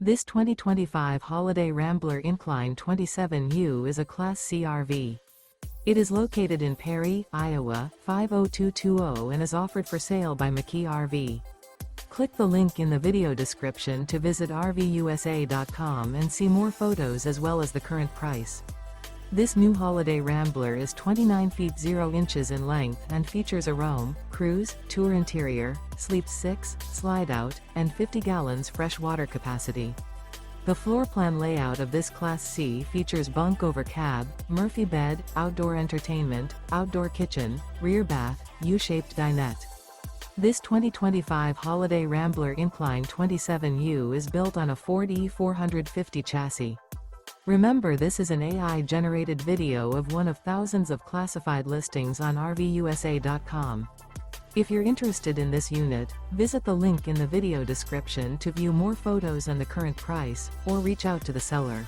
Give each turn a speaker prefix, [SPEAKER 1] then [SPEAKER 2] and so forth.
[SPEAKER 1] This 2025 Holiday Rambler Incline 27U is a Class C RV. It is located in Perry, Iowa, 50220 and is offered for sale by McKee RV. Click the link in the video description to visit RVUSA.com and see more photos as well as the current price. This new Holiday Rambler is 29 feet 0 inches in length and features a roam, cruise, tour interior, sleeps 6, slide-out, and 50 gallons fresh water capacity. The floor plan layout of this Class C features bunk over cab, Murphy bed, outdoor entertainment, outdoor kitchen, rear bath, U-shaped dinette. This 2025 Holiday Rambler Incline 27U is built on a Ford E450 chassis. Remember, this is an AI-generated video of one of thousands of classified listings on RVUSA.com. If you're interested in this unit, visit the link in the video description to view more photos and the current price, or reach out to the seller.